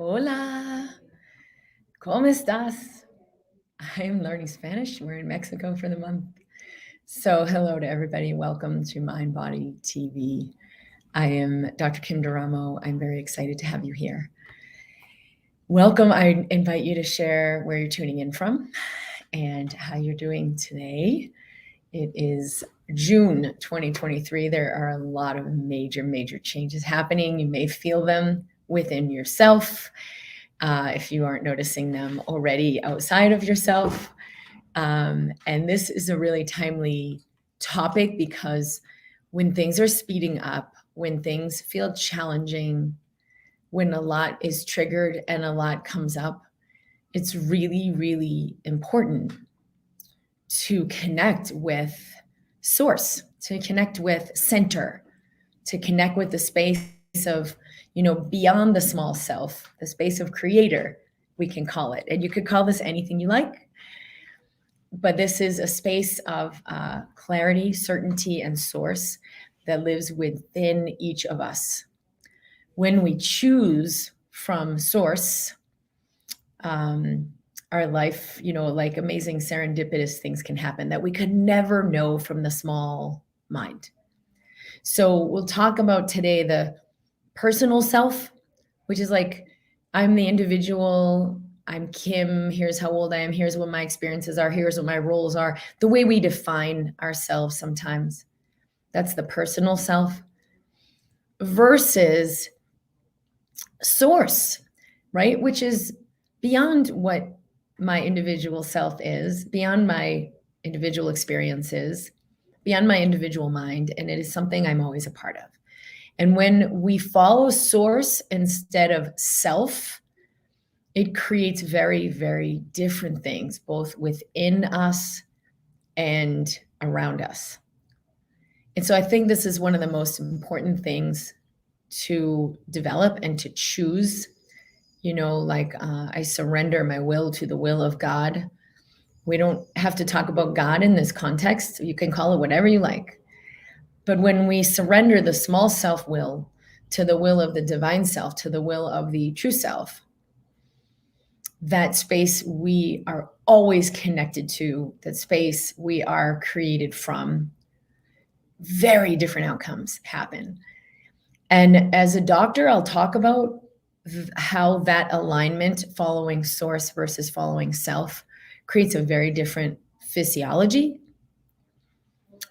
Hola, ¿cómo estás? I'm learning Spanish. We're in Mexico for the month. So, hello to everybody. Welcome to MindBody TV. I am Dr. Kim Duramo. I'm very excited to have you here. Welcome. I invite you to share where you're tuning in from and how you're doing today. It is June 2023. There are a lot of major changes happening. You may feel them within yourself. If you aren't noticing them already outside of yourself. And this is a really timely topic because when things are speeding up, when things feel challenging, when a lot is triggered and a lot comes up, it's really important to connect with source, to connect with center, to connect with the space of, beyond the small self, the space of creator, we can call it. And you could call this anything you like, but this is a space of clarity, certainty, and source that lives within each of us. When we choose from source, our life, like amazing serendipitous things can happen that we could never know from the small mind. So we'll talk about today the personal self, which is like, I'm the individual, I'm Kim, here's how old I am, here's what my experiences are, here's what my roles are, the way we define ourselves sometimes. That's the personal self versus source, right? Which is beyond what my individual self is, beyond my individual experiences, beyond my individual mind, and it is something I'm always a part of. And when we follow source instead of self, it creates very different things, both within us and around us. And so I think this is one of the most important things to develop and to choose. I surrender my will to the will of God. We don't have to talk about God in this context. You can call it whatever you like. But when we surrender the small self will to the will of the divine self, to the will of the true self, that space we are always connected to, that space we are created from, very different outcomes happen. And as a doctor, I'll talk about how that alignment, following source versus following self, creates a very different physiology.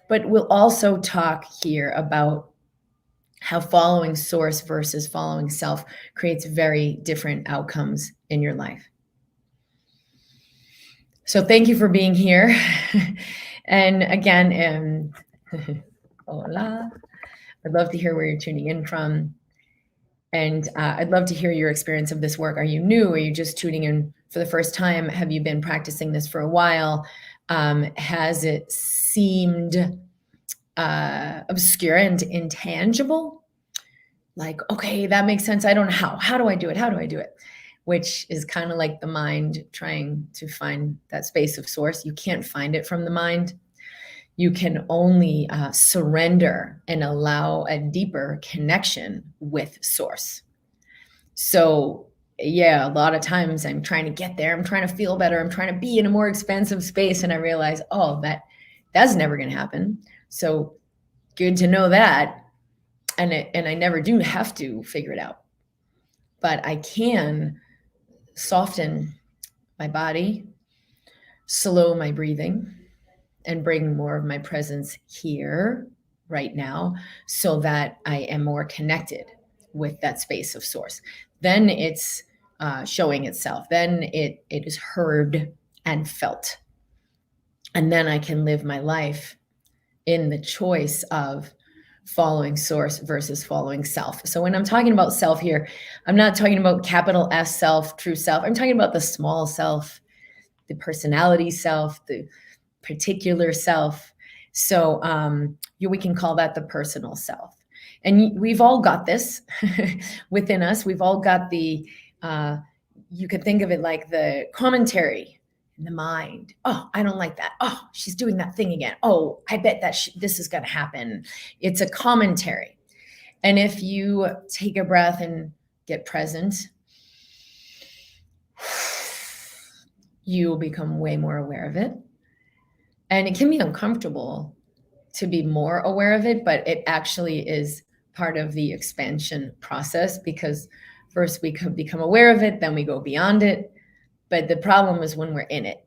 But we'll also talk here about how following source versus following self creates very different outcomes in your life. So thank you for being here. And again, hola. I'd love to hear where you're tuning in from. And I'd love to hear your experience of this work. Are you new? Are you just tuning in for the first time? Have you been practicing this for a while? Has it seemed obscure and intangible? Like, okay, that makes sense. I don't know how. How do I do it? How do I do it? Which is kind of like the mind trying to find that space of source. You can't find it from the mind. You can only surrender and allow a deeper connection with source. So yeah, a lot of times I'm trying to get there. I'm trying to feel better. I'm trying to be in a more expansive space. And I realize, that's never going to happen. So good to know that. And I never do have to figure it out. But I can soften my body, slow my breathing, and bring more of my presence here right now so that I am more connected with that space of source. Then it's showing itself. Then it is heard and felt. And then I can live my life in the choice of following source versus following self. So when I'm talking about self here, I'm not talking about capital S self, true self. I'm talking about the small self, the personality self, the particular self. So we can call that the personal self. And we've all got this within us. We've all got the, you could think of it like the commentary in the mind. Oh, I don't like that. Oh, she's doing that thing again. Oh, I bet that this is going to happen. It's a commentary. And if you take a breath and get present you'll become way more aware of it. And it can be uncomfortable to be more aware of it, but it actually is part of the expansion process, because first we could become aware of it, then we go beyond it. But the problem is when we're in it.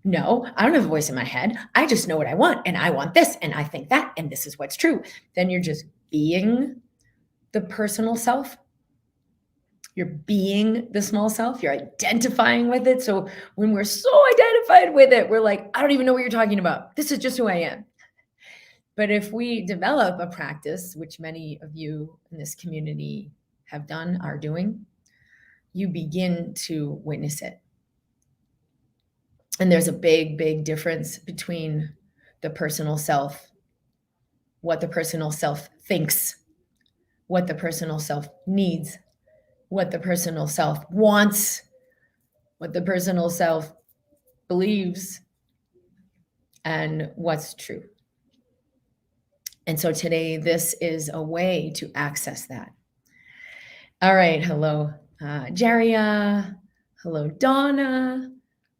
No, I don't have a voice in my head. I just know what I want, and I want this, and I think that, and this is what's true. Then you're just being the personal self. You're being the small self. You're identifying with it. So when we're so identified with it, we're like, I don't even know what you're talking about. This is just who I am. But if we develop a practice, which many of you in this community have done, are doing, you begin to witness it. And there's a big, big difference between the personal self, what the personal self thinks, what the personal self needs, what the personal self wants, what the personal self believes, and what's true. And so today, this is a way to access that. All right. Hello, Jaria. Hello, Donna.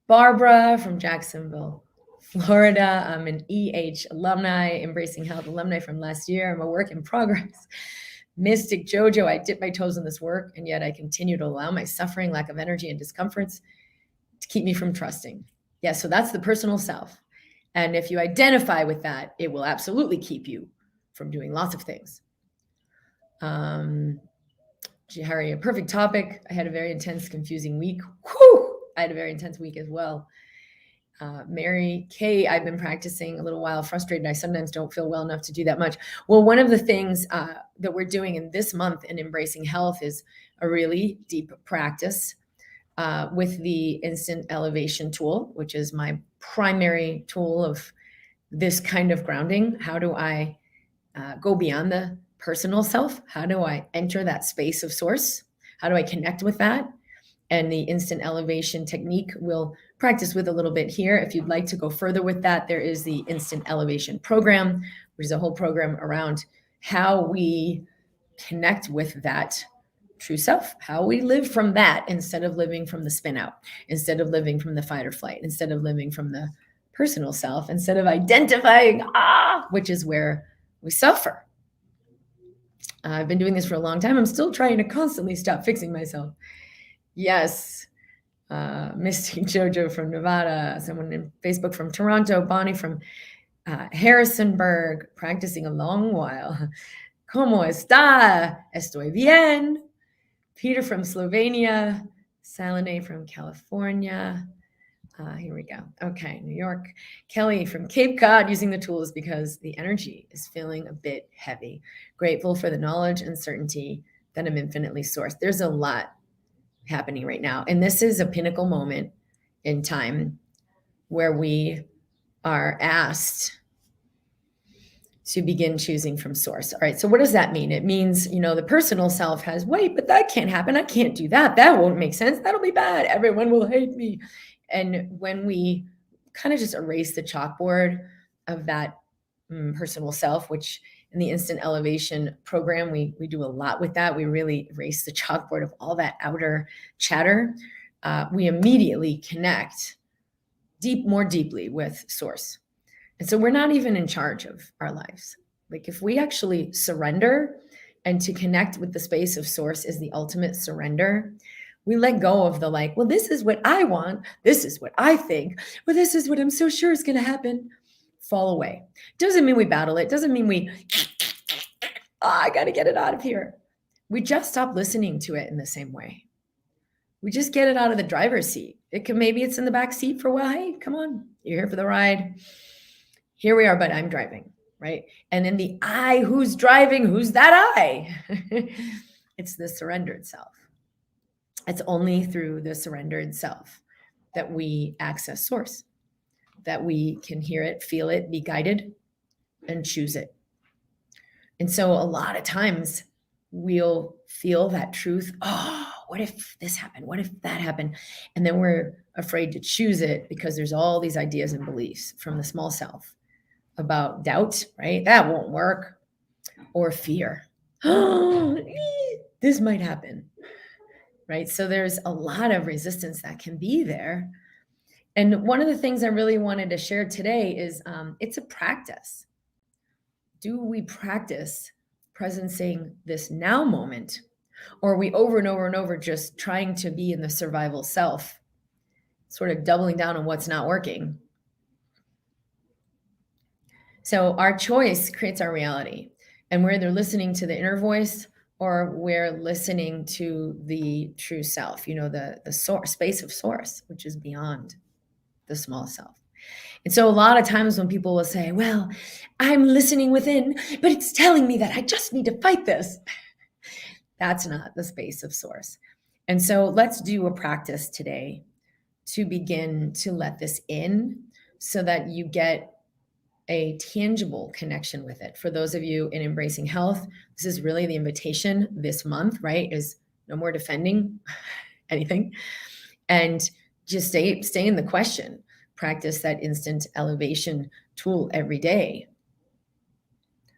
Barbara from Jacksonville, Florida. I'm an EH alumni, Embracing Health alumni from last year. I'm a work in progress. Mystic Jojo, I dip my toes in this work, and yet I continue to allow my suffering, lack of energy, and discomforts to keep me from trusting. Yeah, so that's the personal self. And if you identify with that, it will absolutely keep you from doing lots of things. Harry, a perfect topic. I had a very intense, confusing week. Whew! I had a very intense week as well. Mary Kay, I've been practicing a little while, frustrated. I sometimes don't feel well enough to do that much. Well, one of the things that we're doing in this month in Embracing Health is a really deep practice with the Instant Elevation tool, which is my primary tool of this kind of grounding. How do I go beyond the personal self? How do I enter that space of source? How do I connect with that? And the Instant Elevation technique we'll practice with a little bit here. If you'd like to go further with that, there is the Instant Elevation program, which is a whole program around how we connect with that true self, how we live from that instead of living from the spin out, instead of living from the fight or flight, instead of living from the personal self, instead of identifying, which is where we suffer. I've been doing this for a long time. I'm still trying to constantly stop fixing myself. Yes. Mystic Jojo from Nevada, someone in Facebook from Toronto, Bonnie from Harrisonburg, practicing a long while. ¿Cómo está? Estoy bien. Peter from Slovenia, Salene from California. Here we go. Okay, New York. Kelly from Cape Cod, using the tools because the energy is feeling a bit heavy. Grateful for the knowledge and certainty that I'm infinitely sourced. There's a lot happening right now. And this is a pinnacle moment in time where we are asked to begin choosing from source. All right. So what does that mean? It means, the personal self has, wait, but that can't happen. I can't do that. That won't make sense. That'll be bad. Everyone will hate me. And when we kind of just erase the chalkboard of that personal self, which in the Instant Elevation program, we do a lot with that. We really erase the chalkboard of all that outer chatter. We immediately connect more deeply with source. And so we're not even in charge of our lives. Like if we actually surrender, and to connect with the space of source is the ultimate surrender, we let go of the well, this is what I want. This is what I think. Well, this is what I'm so sure is going to happen. Fall away. Doesn't mean we battle it. Doesn't mean we, I got to get it out of here. We just stop listening to it in the same way. We just get it out of the driver's seat. Maybe it's in the back seat for a while. Hey, come on. You're here for the ride. Here we are, but I'm driving, right? And then the I, who's driving? Who's that I? It's the surrendered self. It's only through the surrendered self that we access source, that we can hear it, feel it, be guided, and choose it. And so a lot of times we'll feel that truth. Oh, what if this happened? What if that happened? And then we're afraid to choose it because there's all these ideas and beliefs from the small self about doubt, right? That won't work. Or fear. Oh, this might happen, right? So there's a lot of resistance that can be there. And one of the things I really wanted to share today is it's a practice. Do we practice presencing this now moment? Or are we over and over and over just trying to be in the survival self, sort of doubling down on what's not working? So our choice creates our reality. And we're either listening to the inner voice or we're listening to the true self, the source, space of source, which is beyond the small self. And so a lot of times when people will say, well, I'm listening within, but it's telling me that I just need to fight this. That's not the space of source. And so let's do a practice today to begin to let this in so that you get a tangible connection with it. For those of you in Embracing Health, this is really the invitation this month, right? Is no more defending anything. And just stay in the question. Practice that instant elevation tool every day.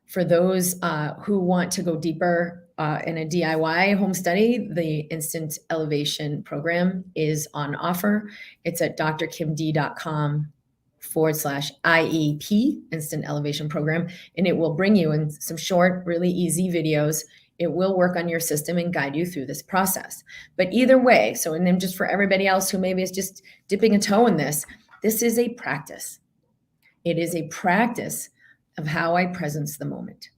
For those who want to go deeper in a DIY home study, the Instant Elevation Program is on offer. It's at drkimd.com/IEP, Instant Elevation Program, and it will bring you in some short, really easy videos. It will work on your system and guide you through this process. But either way, and then just for everybody else who maybe is just dipping a toe in this is a practice. It is a practice of how I presence the moment.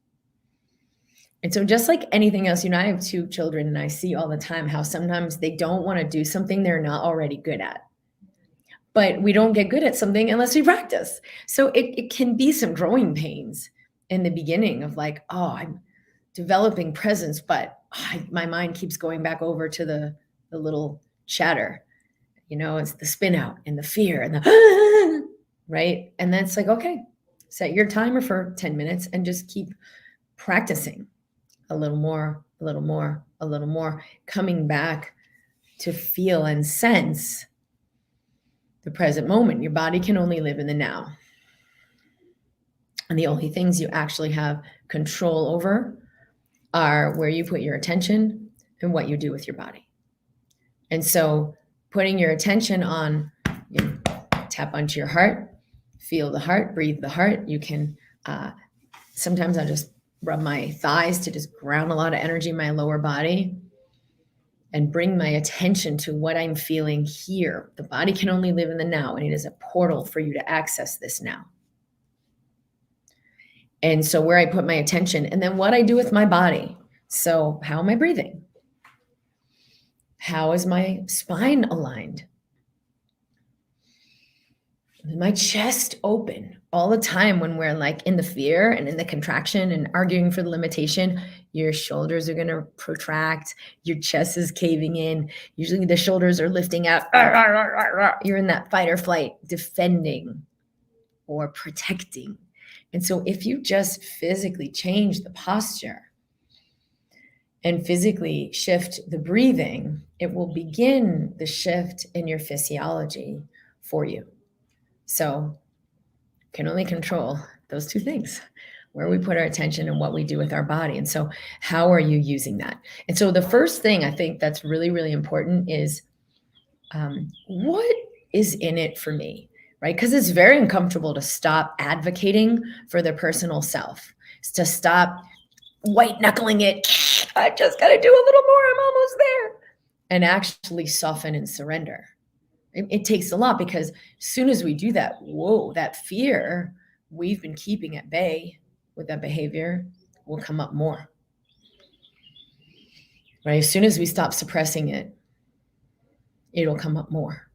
And so just like anything else, I have 2 children and I see all the time how sometimes they don't want to do something they're not already good at. But we don't get good at something unless we practice. So it can be some growing pains in the beginning of like, oh, I'm developing presence, but my mind keeps going back over to the little chatter. It's the spin out and the fear and the right. And then it's like, okay, set your timer for 10 minutes and just keep practicing a little more, a little more, a little more, coming back to feel and sense the present moment. Your body can only live in the now. And the only things you actually have control over are where you put your attention and what you do with your body. And so putting your attention on, tap onto your heart, feel the heart, breathe the heart. You can, sometimes I'll just rub my thighs to just ground a lot of energy in my lower body and bring my attention to what I'm feeling here. The body can only live in the now, and it is a portal for you to access this now. And so where I put my attention and then what I do with my body. So how am I breathing? How is my spine aligned? Is my chest open? All the time when we're like in the fear and in the contraction and arguing for the limitation, your shoulders are going to protract. Your chest is caving in. Usually the shoulders are lifting out. You're in that fight or flight, defending or protecting. And so if you just physically change the posture and physically shift the breathing, it will begin the shift in your physiology for you. So can only control those 2 things, where we put our attention and what we do with our body. And so how are you using that? And so the first thing I think that's really, really important is what is in it for me, right? Because it's very uncomfortable to stop advocating for the personal self, to stop white knuckling it. I just got to do a little more. I'm almost there. And actually soften and surrender. It takes a lot, because as soon as we do that, that fear we've been keeping at bay with that behavior will come up more. Right? As soon as we stop suppressing it, it'll come up more.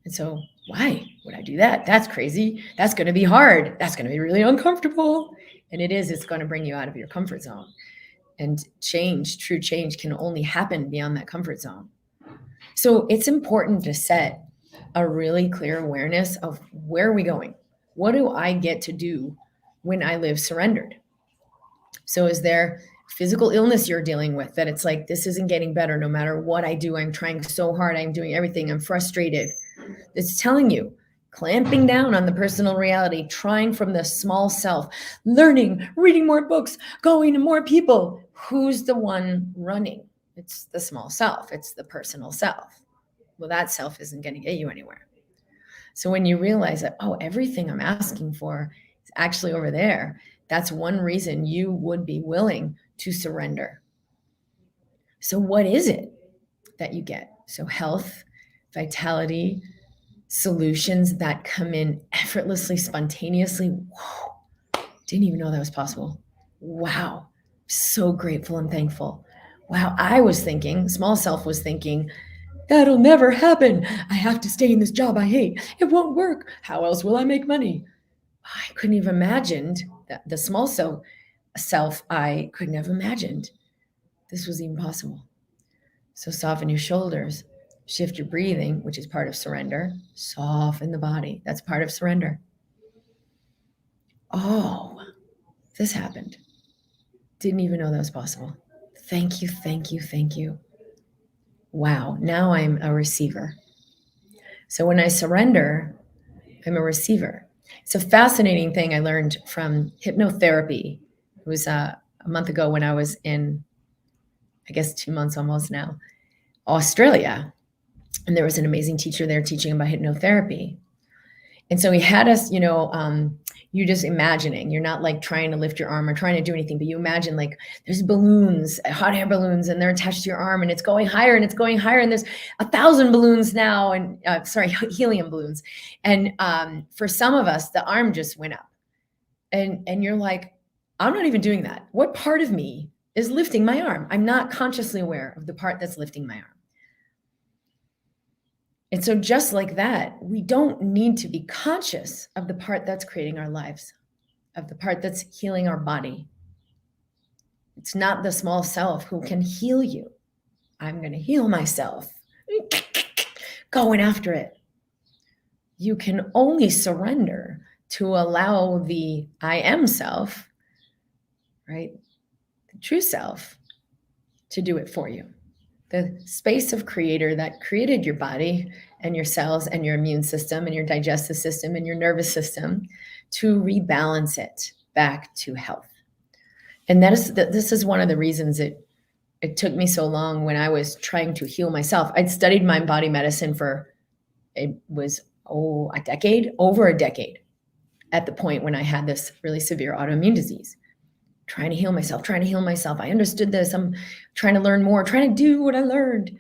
And so why would I do that? That's crazy. That's going to be hard. That's going to be really uncomfortable. And it's going to bring you out of your comfort zone. And true change can only happen beyond that comfort zone. So it's important to set a really clear awareness of where are we going? What do I get to do when I live surrendered? So is there physical illness you're dealing with that it's like, this isn't getting better no matter what I do? I'm trying so hard. I'm doing everything. I'm frustrated. It's telling you, clamping down on the personal reality, trying from the small self, learning, reading more books, going to more people. Who's the one running? It's the small self. It's the personal self. Well, that self isn't going to get you anywhere. So when you realize that, oh, everything I'm asking for is actually over there, that's one reason you would be willing to surrender. So what is it that you get? So health, vitality, solutions that come in effortlessly, spontaneously. Whoa, didn't even know that was possible. Wow, so grateful and thankful. Wow, I was thinking, small self was thinking, that'll never happen. I have to stay in this job I hate. It won't work. How else will I make money? I couldn't have imagined that the small self, I couldn't have imagined this was even possible. So soften your shoulders, shift your breathing, which is part of surrender. Soften the body. That's part of surrender. Oh, this happened. Didn't even know that was possible. Thank you, thank you, thank you. Wow, now I'm a receiver. So when I surrender, I'm a receiver. It's a fascinating thing I learned from hypnotherapy. It was a month ago when I was in, I guess 2 months almost now, Australia. And there was an amazing teacher there teaching about hypnotherapy. And so he had us, you're just imagining, you're not like trying to lift your arm or trying to do anything, but you imagine like there's balloons, hot air balloons, and they're attached to your arm and it's going higher and it's going higher. And there's 1,000 balloons now and helium balloons. And for some of us, the arm just went up and you're like, I'm not even doing that. What part of me is lifting my arm? I'm not consciously aware of the part that's lifting my arm. And so just like that, we don't need to be conscious of the part that's creating our lives, of the part that's healing our body. It's not the small self who can heal you. I'm going to heal myself. Going after it. You can only surrender to allow the I am self, right? The true self to do it for you. The space of creator that created your body and your cells and your immune system and your digestive system and your nervous system to rebalance it back to health. And this is one of the reasons it took me so long when I was trying to heal myself. I'd studied MindBody medicine for, it was, over a decade at the point when I had this really severe autoimmune disease. Trying to heal myself. I understood this. I'm trying to learn more, trying to do what I learned.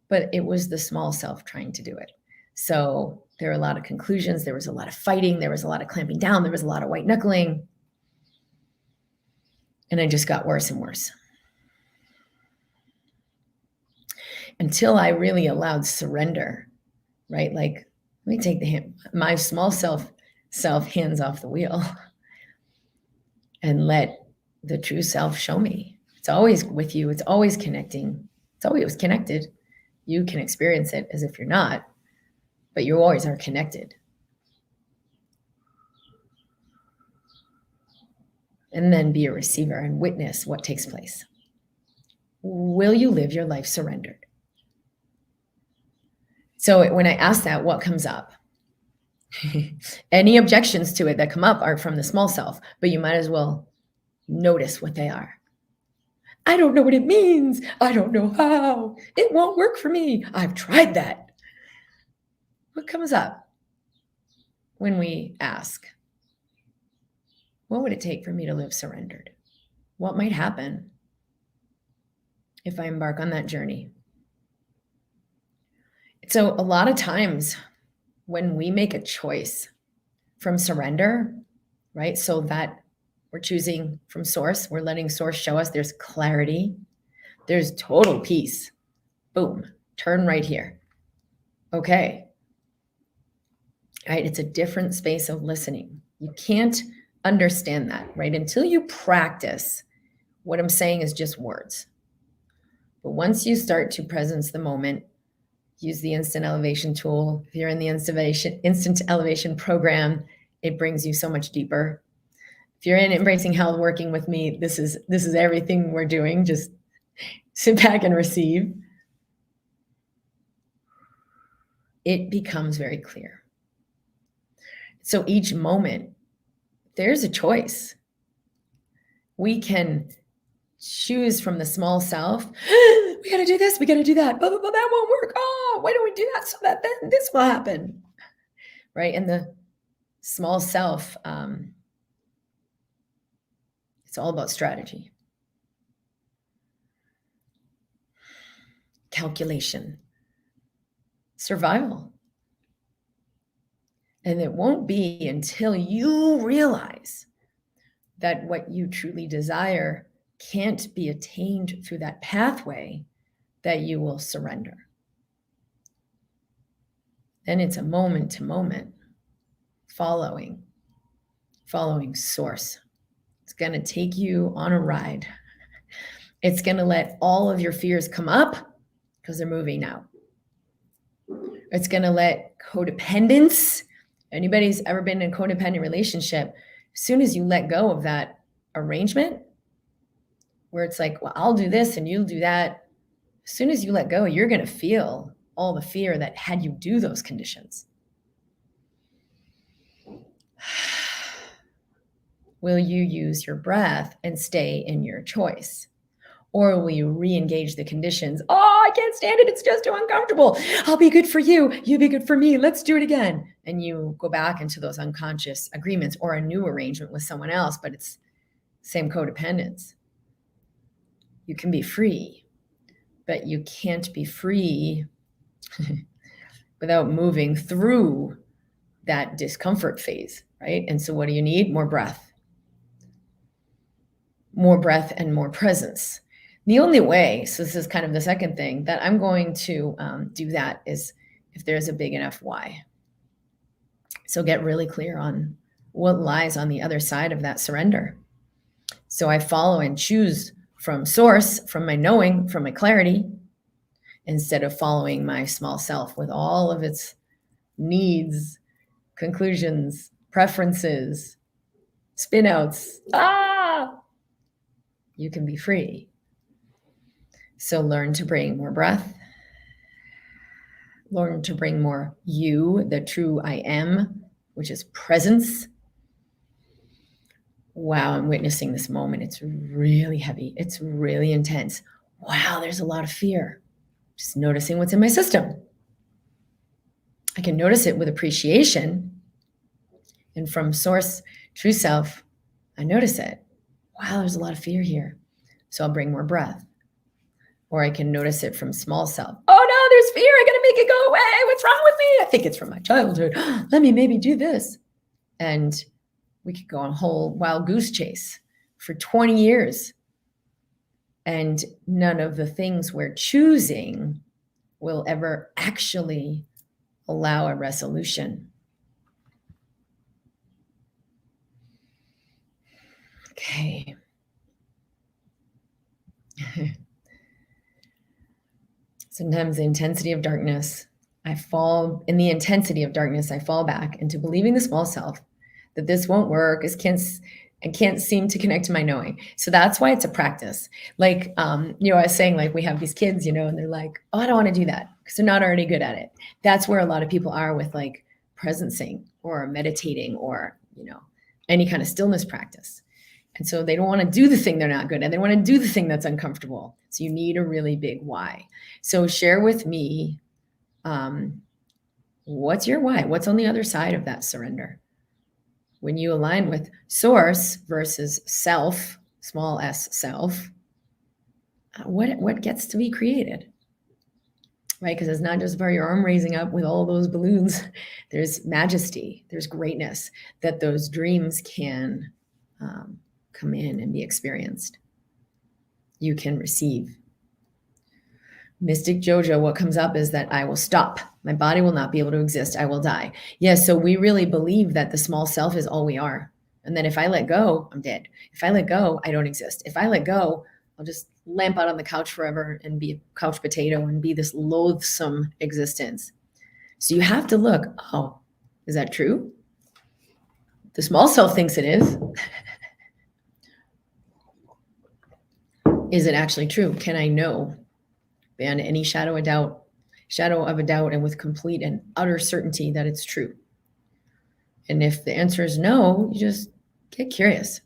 But it was the small self trying to do it. So there were a lot of conclusions. There was a lot of fighting. There was a lot of clamping down. There was a lot of white knuckling. And I just got worse and worse. Until I really allowed surrender, right? Like, let me take my small self hands off the wheel and let the true self show me. It's always with you. It's always connecting. It's always connected. You can experience it as if you're not, but you always are connected. And then be a receiver and witness what takes place. Will you live your life surrendered? So when I ask that, what comes up? Any objections to it that come up are from the small self, but you might as well notice what they are. I don't know what it means. I don't know how. It won't work for me. I've tried that. What comes up when we ask? What would it take for me to live surrendered? What might happen if I embark on that journey? So a lot of times when we make a choice from surrender, right? So that we're choosing from source, we're letting source show us there's clarity, there's total peace. Boom, turn right here. Okay. Right? It's a different space of listening. You can't understand that, right? Until you practice, what I'm saying is just words. But once you start to presence the moment, use the instant elevation tool. If you're in the instant elevation program, it brings you so much deeper. If you're in Embracing Health working with me, this is everything we're doing. Just sit back and receive. It becomes very clear. So each moment, there's a choice. We can choose from the small self. We got to do this. We got to do that. But that won't work. Oh, why don't we do that so that then this will happen? right? And the small self, it's all about strategy, calculation, survival. And it won't be until you realize that what you truly desire can't be attained through that pathway that you will surrender. Then it's a moment to moment following source. It's going to take you on a ride. It's going to let all of your fears come up because they're moving now. It's going to let codependence, anybody's ever been in a codependent relationship, as soon as you let go of that arrangement, where it's like, well, I'll do this and you'll do that. As soon as you let go, you're going to feel all the fear that had you do those conditions. Will you use your breath and stay in your choice? Or will you re-engage the conditions? Oh, I can't stand it. It's just too uncomfortable. I'll be good for you. You be good for me. Let's do it again. And you go back into those unconscious agreements or a new arrangement with someone else, but it's same codependence. You can be free, but you can't be free without moving through that discomfort phase, right? And so what do you need? More breath and more presence. The only way, so this is kind of the second thing, that I'm going to do that is if there's a big enough why. So get really clear on what lies on the other side of that surrender. So I follow and choose from source, from my knowing, from my clarity, instead of following my small self with all of its needs, conclusions, preferences, spin-outs. You can be free. So learn to bring more breath. Learn to bring more you, the true I am, which is presence. Wow, I'm witnessing this moment. It's really heavy. It's really intense. Wow, there's a lot of fear. Just noticing what's in my system. I can notice it with appreciation. And from source, true self, I notice it. Wow, there's a lot of fear here. So I'll bring more breath. Or I can notice it from small self. Oh no, there's fear. I gotta make it go away. What's wrong with me? I think it's from my childhood. Let me maybe do this. And we could go on a whole wild goose chase for 20 years. And none of the things we're choosing will ever actually allow a resolution. Okay. Sometimes the intensity of darkness, I fall back into believing the small self that this won't work, I can't seem to connect to my knowing. So that's why it's a practice. Like, I was saying, like, we have these kids, and they're like, oh, I don't want to do that because they're not already good at it. That's where a lot of people are with like presencing or meditating or, any kind of stillness practice. And so they don't want to do the thing they're not good at. They want to do the thing that's uncomfortable. So you need a really big why. So share with me, what's your why? What's on the other side of that surrender? When you align with source versus self, small s self, what gets to be created? Right? Because it's not just about your arm raising up with all those balloons. There's majesty, there's greatness that those dreams can come in and be experienced. You can receive. Mystic Jojo, what comes up is that I will stop. My body will not be able to exist. I will die. Yes, so we really believe that the small self is all we are. And then if I let go, I'm dead. If I let go, I don't exist. If I let go, I'll just lamp out on the couch forever and be a couch potato and be this loathsome existence. So you have to look, oh, is that true? The small self thinks it is. Is it actually true? Can I know beyond any shadow of a doubt and with complete and utter certainty that it's true? And if the answer is no, you just get curious.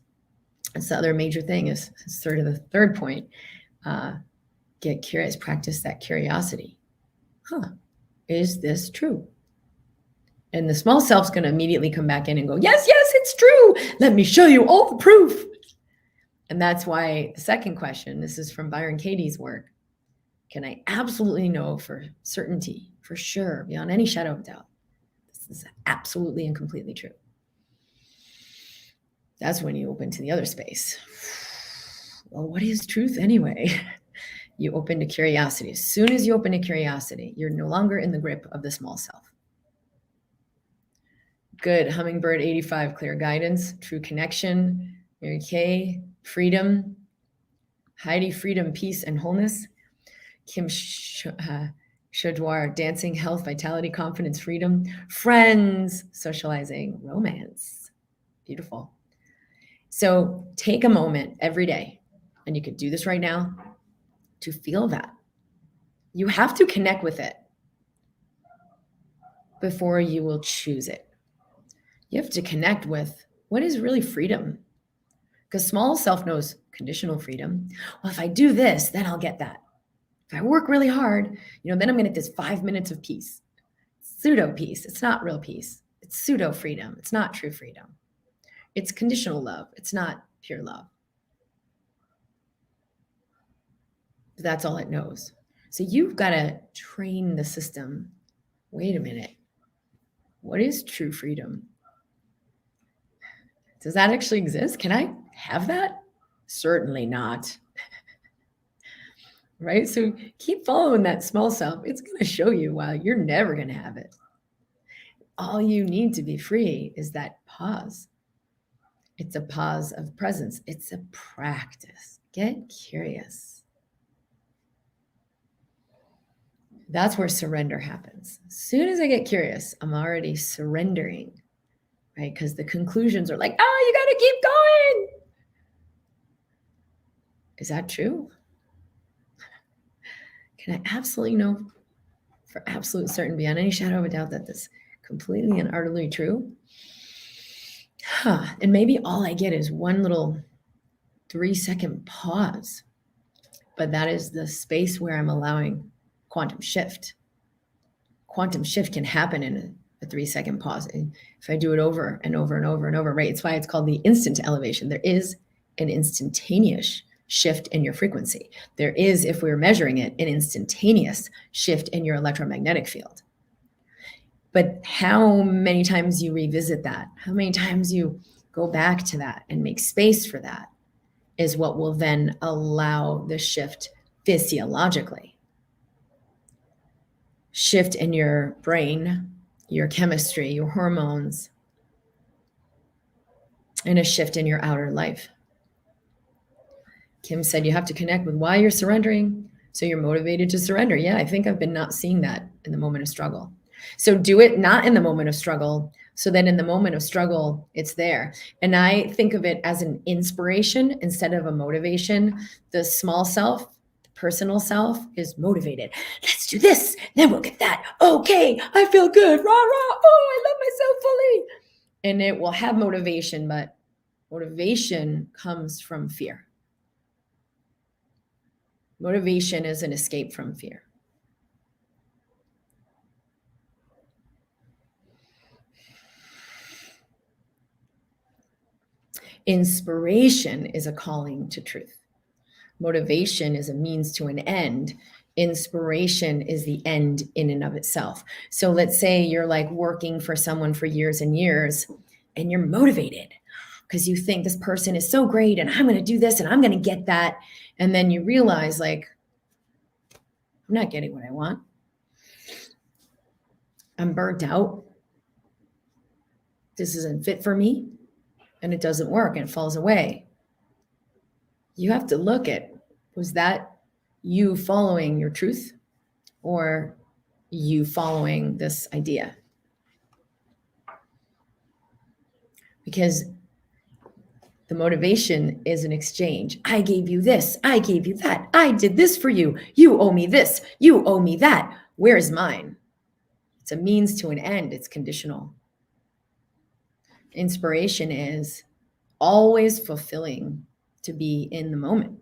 That's the other major thing is the third point. Get curious, practice that curiosity. Is this true? And the small self's going to immediately come back in and go, yes, yes, it's true. Let me show you all the proof. And that's why the second question, this is from Byron Katie's work. Can I absolutely know for certainty, for sure, beyond any shadow of doubt, this is absolutely and completely true? That's when you open to the other space. Well, what is truth anyway? You open to curiosity. As soon as you open to curiosity, you're no longer in the grip of the small self. Good. Hummingbird 85, clear guidance, true connection. Mary Kay, freedom. Heidi, freedom, peace, and wholeness. Kim Shadwar, dancing, health, vitality, confidence, freedom. Friends, socializing, romance. Beautiful. So take a moment every day, and you could do this right now, to feel that. You have to connect with it before you will choose it. You have to connect with what is really freedom. Because small self knows conditional freedom. Well, if I do this, then I'll get that. If I work really hard, then I'm going to get this 5 minutes of peace. Pseudo peace. It's not real peace. It's pseudo freedom. It's not true freedom. It's conditional love. It's not pure love. That's all it knows. So you've got to train the system. Wait a minute. What is true freedom? Does that actually exist? Can I have that? Certainly not. Right? So keep following that small self. It's going to show you, wow, you're never going to have it. All you need to be free is that pause. It's a pause of presence. It's a practice. Get curious. That's where surrender happens. As soon as I get curious, I'm already surrendering, right? Because the conclusions are like, oh, you got to keep going. Is that true? Can I absolutely know for absolute certain, beyond any shadow of a doubt, that this is completely and utterly true? And maybe all I get is one little 3-second pause, but that is the space where I'm allowing quantum shift. Quantum shift can happen in a 3-second pause. And if I do it over and over and over and over, right? It's why it's called the instant elevation. There is an instantaneous shift in your frequency. There is, if we're measuring it, an instantaneous shift in your electromagnetic field. But how many times you revisit that, how many times you go back to that and make space for that, is what will then allow the shift physiologically. Shift in your brain, your chemistry, your hormones, and a shift in your outer life. Kim said you have to connect with why you're surrendering, so you're motivated to surrender. Yeah, I think I've been not seeing that in the moment of struggle. So do it not in the moment of struggle, so that in the moment of struggle, it's there. And I think of it as an inspiration instead of a motivation. The small self, the personal self, is motivated. Let's do this, then we'll get that. Okay, I feel good. Rah, rah. Oh, I love myself fully. And it will have motivation, but motivation comes from fear. Motivation is an escape from fear. Inspiration is a calling to truth. Motivation is a means to an end. Inspiration is the end in and of itself. So let's say you're like working for someone for years and years, and you're motivated because you think this person is so great and I'm going to do this and I'm going to get that. And then you realize, like, I'm not getting what I want. I'm burnt out. This isn't fit for me. And it doesn't work and it falls away. You have to look at, was that you following your truth or you following this idea? Because the motivation is an exchange. I gave you this. I gave you that. I did this for you. You owe me this. You owe me that. Where's mine? It's a means to an end. It's conditional. Inspiration is always fulfilling, to be in the moment,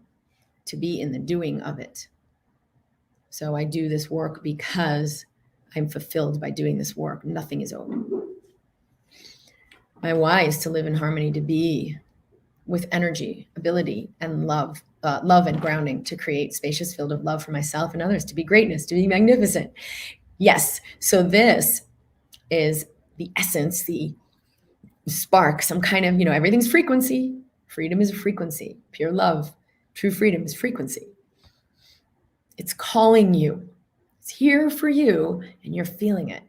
to be in the doing of it. So I do this work because I'm fulfilled by doing this work. Nothing is owed. My why is to live in harmony, to be with energy, ability, and love and grounding, to create spacious field of love for myself and others, to be greatness, to be magnificent. Yes. So this is the essence, the spark, some kind of, everything's frequency. Freedom is a frequency. Pure love, true freedom is frequency. It's calling you. It's here for you, and you're feeling it.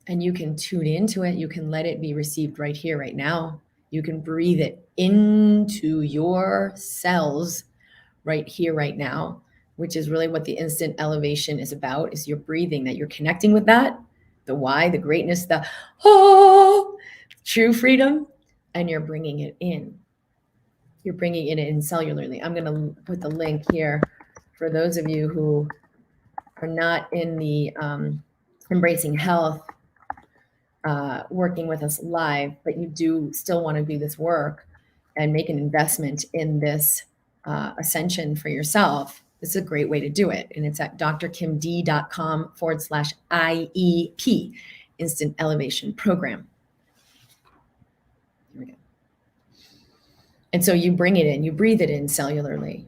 And you can tune into it. You can let it be received right here, right now. You can breathe it into your cells right here, right now, which is really what the instant elevation is about, is your breathing, that you're connecting with that, the why, the greatness, the true freedom, and you're bringing it in. You're bringing it in cellularly. I'm going to put the link here for those of you who are not in the Embracing Health working with us live, but you do still want to do this work and make an investment in this ascension for yourself. This is a great way to do it. And it's at drkimd.com/IEP, Instant Elevation Program. Here we go. And so you bring it in, you breathe it in cellularly. You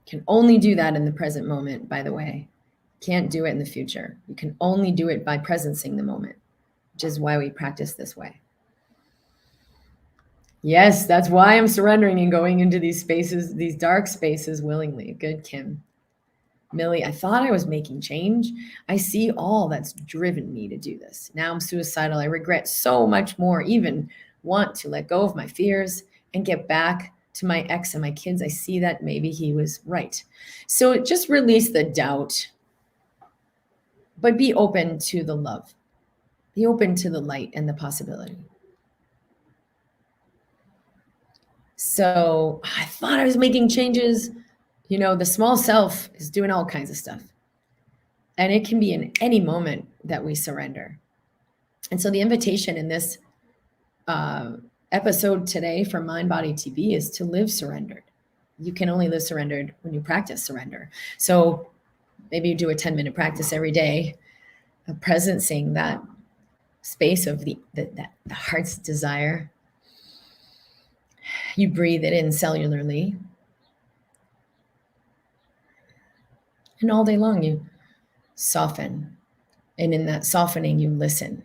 can only do that in the present moment, by the way. Can't do it in the future. You can only do it by presencing the moment, which is why we practice this way. Yes, that's why I'm surrendering and going into these spaces, these dark spaces willingly. Good, Kim. Millie, I thought I was making change. I see all that's driven me to do this. Now I'm suicidal. I regret so much more, even want to let go of my fears and get back to my ex and my kids. I see that maybe he was right. So just release the doubt, but be open to the love. Be open to the light and the possibility. So I thought I was making changes. The small self is doing all kinds of stuff. And it can be in any moment that we surrender. And so the invitation in this episode today for MindBody TV is to live surrendered. You can only live surrendered when you practice surrender. So maybe you do a 10-minute practice every day of presencing that space of the heart's desire. You breathe it in cellularly. And all day long, you soften. And in that softening, you listen.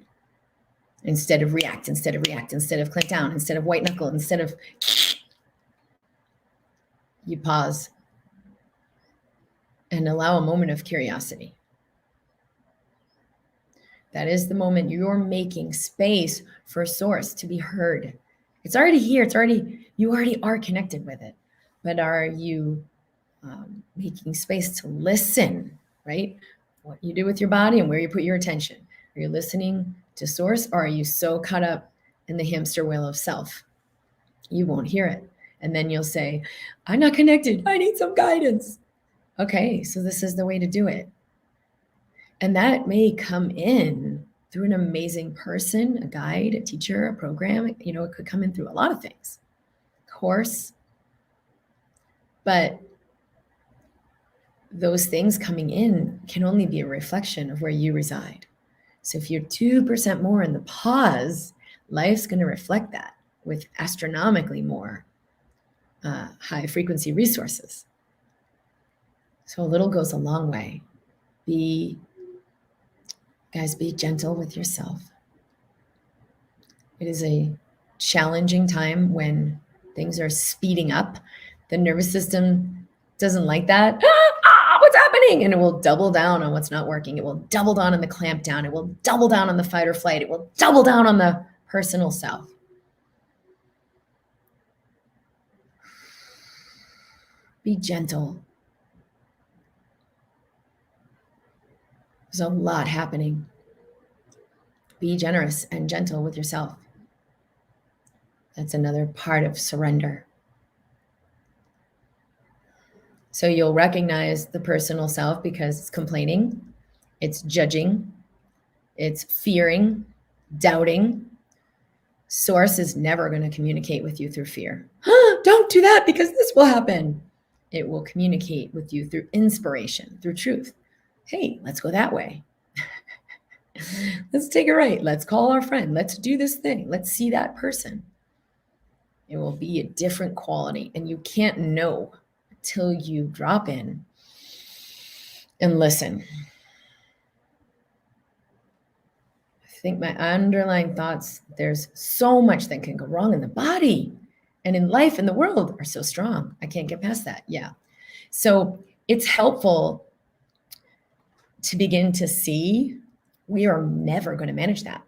Instead of react, instead of clamp down, instead of white knuckle, instead of, you pause and allow a moment of curiosity. That is the moment you're making space for source to be heard. It's already here. You already are connected with it. But are you making space to listen, right? What you do with your body and where you put your attention. Are you listening to source, or are you so caught up in the hamster wheel of self? You won't hear it. And then you'll say, I'm not connected. I need some guidance. Okay, so this is the way to do it. And that may come in through an amazing person, a guide, a teacher, a program. It could come in through a lot of things. Course. But those things coming in can only be a reflection of where you reside. So if you're 2% more in the pause, life's going to reflect that with astronomically more high frequency resources. So a little goes a long way. Be gentle with yourself. It is a challenging time when things are speeding up. The nervous system doesn't like that. What's happening? And it will double down on what's not working. It will double down on the clamp down. It will double down on the fight or flight. It will double down on the personal self. Be gentle. There's a lot happening. Be generous and gentle with yourself. That's another part of surrender. So you'll recognize the personal self because it's complaining, it's judging, it's fearing, doubting. Source is never going to communicate with you through fear. Don't do that because this will happen. It will communicate with you through inspiration, through truth. Hey, let's go that way. Let's take a right. Let's call our friend. Let's do this thing. Let's see that person. It will be a different quality, and you can't know until you drop in and listen. I think my underlying thoughts, there's so much that can go wrong in the body and in life and the world are so strong. I can't get past that. Yeah. So it's helpful to begin to see we are never going to manage that.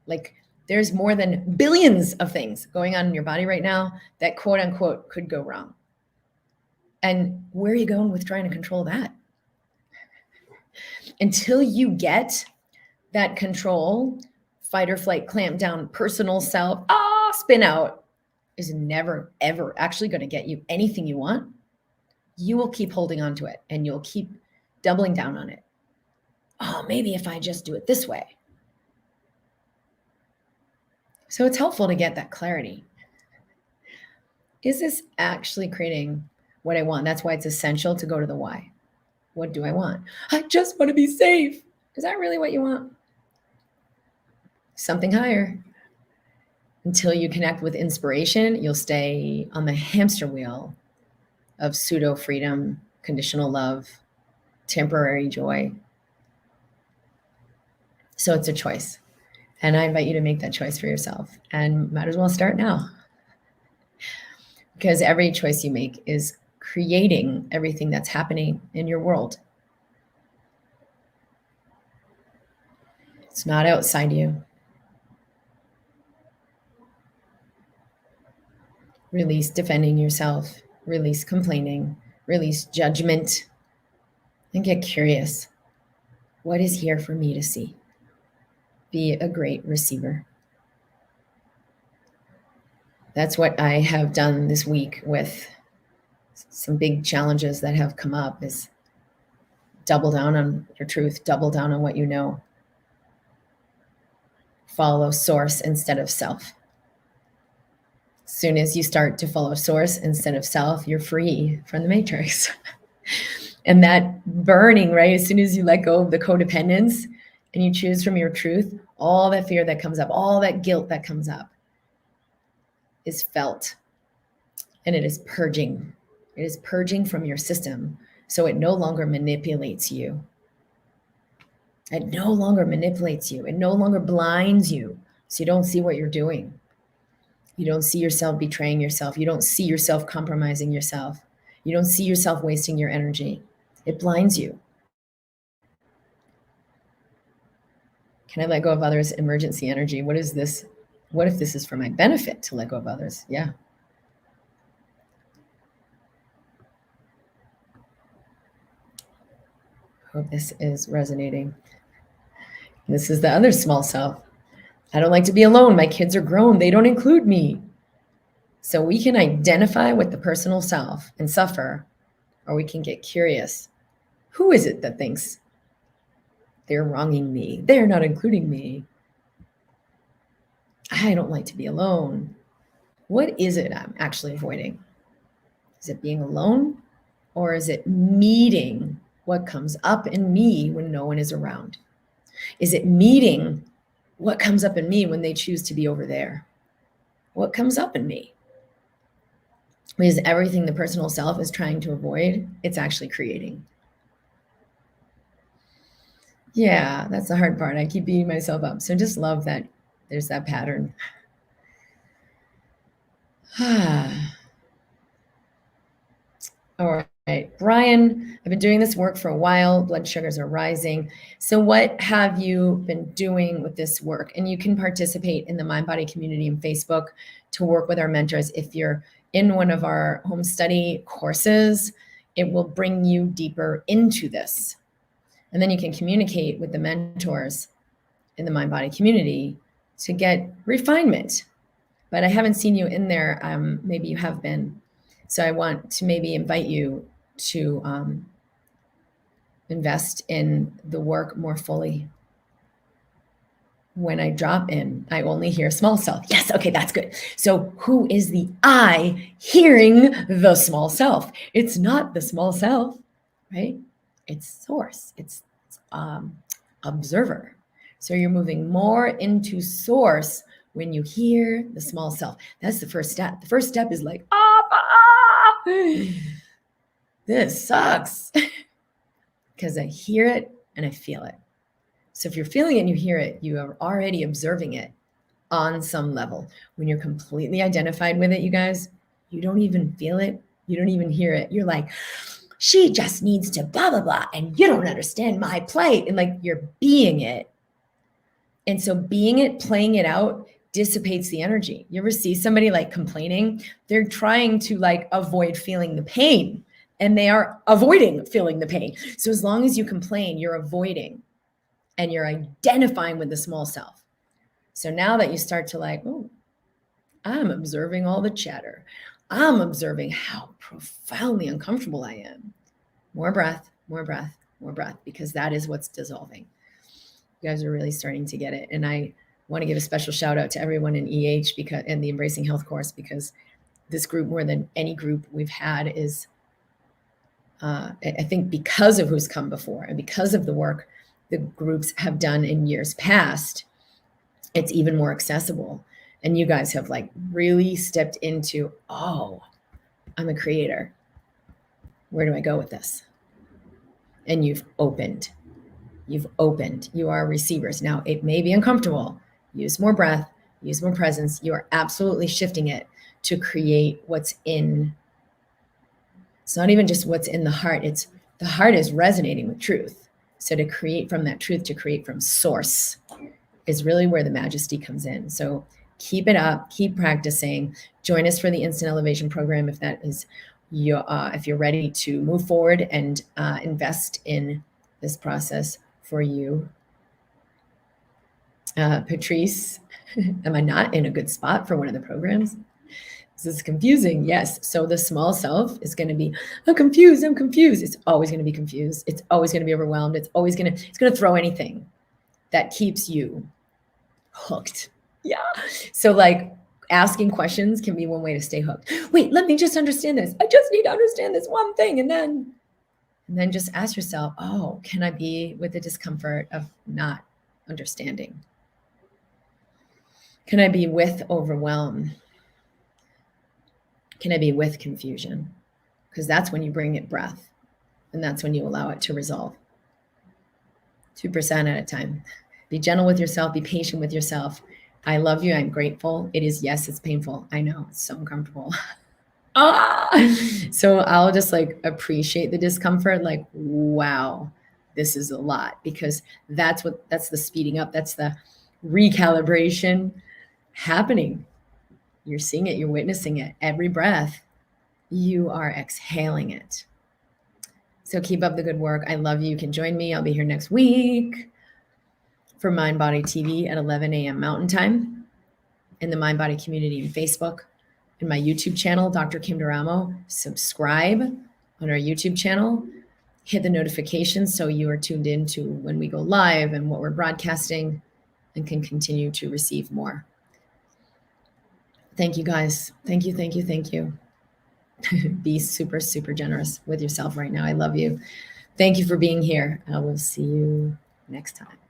Like, there's more than billions of things going on in your body right now that quote unquote could go wrong. And where are you going with trying to control that? Until you get that control, fight or flight, clamp down, personal self, spin out is never, ever actually going to get you anything you want. You will keep holding on to it and you'll keep doubling down on it. Oh, maybe if I just do it this way. So it's helpful to get that clarity. Is this actually creating what I want? That's why it's essential to go to the why. What do I want? I just want to be safe. Is that really what you want? Something higher. Until you connect with inspiration, you'll stay on the hamster wheel of pseudo freedom, conditional love, temporary joy. So it's a choice. And I invite you to make that choice for yourself, and might as well start now. Because every choice you make is creating everything that's happening in your world. It's not outside you. Release defending yourself, release complaining, release judgment, and get curious. What is here for me to see? Be a great receiver. That's what I have done this week with some big challenges that have come up, is double down on your truth, double down on what you know. Follow source instead of self. As soon as you start to follow source instead of self, you're free from the matrix. And that burning, right? As soon as you let go of the codependence and you choose from your truth, all that fear that comes up, all that guilt that comes up is felt. And it is purging. It is purging from your system. So it no longer manipulates you. It no longer manipulates you. It no longer blinds you. So you don't see what you're doing. You don't see yourself betraying yourself. You don't see yourself compromising yourself. You don't see yourself wasting your energy. It blinds you. Can I let go of others' emergency energy? What is this? What if this is for my benefit to let go of others? Yeah. Hope this is resonating. This is the other small self. I don't like to be alone. My kids are grown. They don't include me. So we can identify with the personal self and suffer, or we can get curious. Who is it that thinks they're wronging me? They're not including me. I don't like to be alone. What is it I'm actually avoiding? Is it being alone, or is it meeting what comes up in me when no one is around? Is it meeting what comes up in me when they choose to be over there? What comes up in me? Because everything the personal self is trying to avoid, it's actually creating. Yeah, that's the hard part. I keep beating myself up. So just love that there's that pattern. All right, Brian, I've been doing this work for a while. Blood sugars are rising. So what have you been doing with this work? And you can participate in the MindBody community in Facebook to work with our mentors. If you're in one of our home study courses, it will bring you deeper into this. And then you can communicate with the mentors in the MindBody community to get refinement. But I haven't seen you in there. Maybe you have been. So I want to maybe invite you to invest in the work more fully. When I drop in, I only hear small self. Yes, okay, that's good. So who is the I hearing the small self? It's not the small self, right? It's source. It's observer. So you're moving more into source when you hear the small self. That's the first step. The first step is like, this sucks. Because I hear it and I feel it. So if you're feeling it and you hear it, you are already observing it on some level. When you're completely identified with it, you guys, you don't even feel it. You don't even hear it. You're like, she just needs to blah, blah, blah. And you don't understand my plight. And like you're being it. And so being it, playing it out dissipates the energy. You ever see somebody like complaining? They're trying to like avoid feeling the pain and they are avoiding feeling the pain. So as long as you complain, you're avoiding and you're identifying with the small self. So now that you start to like, oh, I'm observing all the chatter. I'm observing how profoundly uncomfortable I am. More breath, more breath, more breath, because that is what's dissolving. You guys are really starting to get it. And I want to give a special shout out to everyone in EH because and the Embracing Health course, because this group, more than any group we've had, is I think because of who's come before and because of the work the groups have done in years past, it's even more accessible. And you guys have like really stepped into, oh, I'm a creator. Where do I go with this? And you've opened. You are receivers. Now, it may be uncomfortable. Use more breath, use more presence. You are absolutely shifting it to create what's in. It's not even just what's in the heart. It's the heart is resonating with truth. So to create from that truth, to create from source is really where the majesty comes in. So keep it up, keep practicing. Join us for the Instant Elevation program if that is if you're ready to move forward and invest in this process for you. Patrice, am I not in a good spot for one of the programs? This is confusing. Yes. So the small self is going to be, I'm confused. It's always going to be confused. It's always going to be overwhelmed. It's going to throw anything that keeps you hooked. Yeah. So like asking questions can be one way to stay hooked. Wait, let me just understand this. I just need to understand this one thing. And then just ask yourself, oh, can I be with the discomfort of not understanding? Can I be with overwhelm? Can I be with confusion? Because that's when you bring it breath. And that's when you allow it to resolve. 2% at a time. Be gentle with yourself. Be patient with yourself. I love you. I'm grateful. It is, yes, it's painful. I know. It's so uncomfortable. So I'll just like appreciate the discomfort. Like, wow, this is a lot, because that's the speeding up. That's the recalibration happening. You're seeing it. You're witnessing it. Every breath, you are exhaling it. So keep up the good work. I love you. You can join me. I'll be here next week for MindBody TV at 11 a.m. Mountain Time in the MindBody community in Facebook. In my YouTube channel, Dr. Kim Duramo. Subscribe on our YouTube channel. Hit the notifications so you are tuned in to when we go live and what we're broadcasting, and can continue to receive more. Thank you, guys. Thank you, thank you, thank you. Be super, super generous with yourself right now. I love you. Thank you for being here. I will see you next time.